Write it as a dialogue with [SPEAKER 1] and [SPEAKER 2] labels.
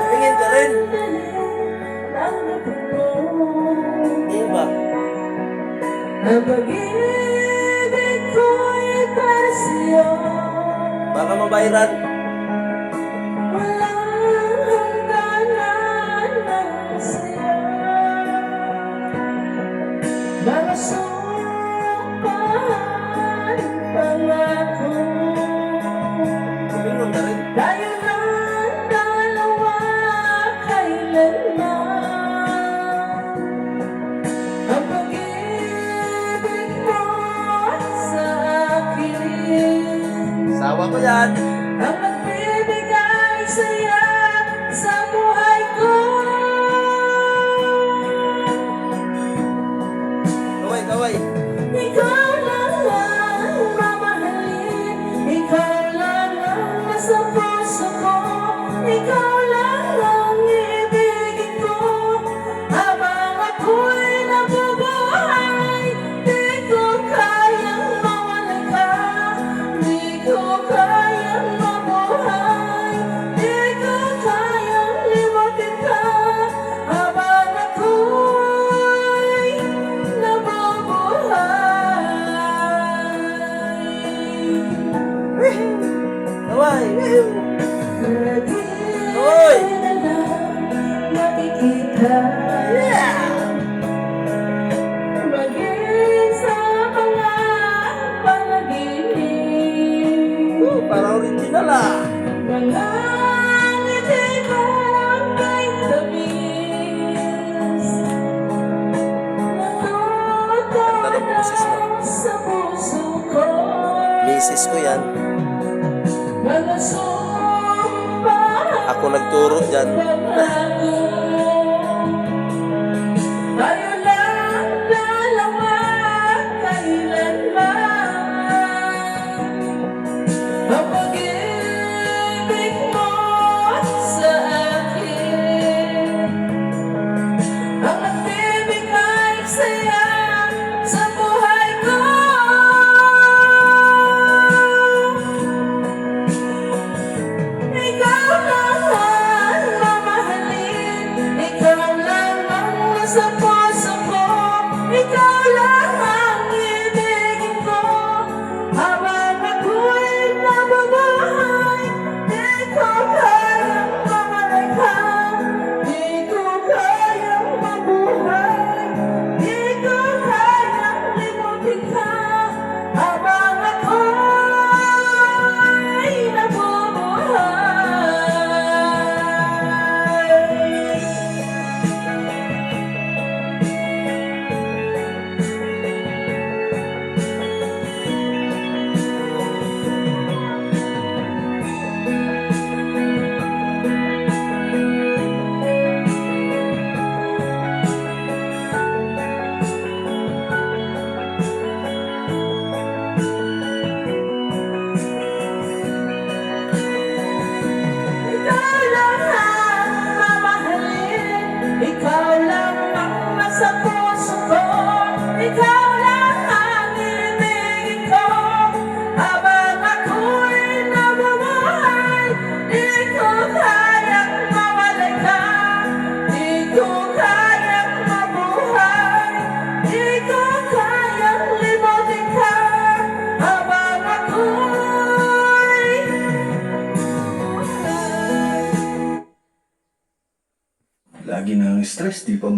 [SPEAKER 1] Tingin ka rin. Tingin ba?
[SPEAKER 2] Ang pag-ibig ko'y para sa'yo.
[SPEAKER 1] Baka mabayran.
[SPEAKER 2] Walang hangganan ng saya. Mga sumpahan, pangako.
[SPEAKER 1] Kuminon na rin.
[SPEAKER 2] Tayo ng dalawa kailanman. Ang pag-ibig mo sa akin.
[SPEAKER 1] Sawa ko yan.
[SPEAKER 2] Ang magbibigay saya sa buhay ko.
[SPEAKER 1] Kaway, kaway.
[SPEAKER 2] Ikaw lang ang mamahalin. Ikaw lang ang nasa puso ko. Ikaw lang ang ibigin ko. Habang ako'y nabubuhay, di ko kayang mawalan ka. Di ko kayang mabuhay. Di ko kayang limutin ka. Habang ako'y nabubuhay.
[SPEAKER 1] Kaway.
[SPEAKER 2] Oy! Makikita. Maging sa mga panaginip.
[SPEAKER 1] Parang original ah.
[SPEAKER 2] Mga ngiti ko kay tamis.
[SPEAKER 1] Ganda ng boses mo.
[SPEAKER 2] Natutunan sa puso ko.
[SPEAKER 1] Misis ko yan.
[SPEAKER 2] Mga sumpahan.
[SPEAKER 1] Ako nagturo dyan.
[SPEAKER 2] Tayo lang dalawa kailanman. Ang pag-ibig mo sa akin. Ang nagbibigay saya sa buhay ko. Ikaw lang ang mamahalin. Ikaw lang ang nasa puso ko. Ikaw lang ang ibigin ko. Habang ako'y nabubuhay, di ko kayang mamalay ka. Di ko kayang mabuhay. Di ko kayang limutin ka. Habang ako'y nabubuhay. Ikaw lang ang mamahalin. Ikaw lang ang nasa puso ko. Ikaw lang ang ibigin ko. Habang ako'y nabubuhay, di ko kayang mawalay ka. Di ko kayang mabuhay. Di ko kayang limutin ka. Habang ako'y
[SPEAKER 3] Lagi nang stress, di pa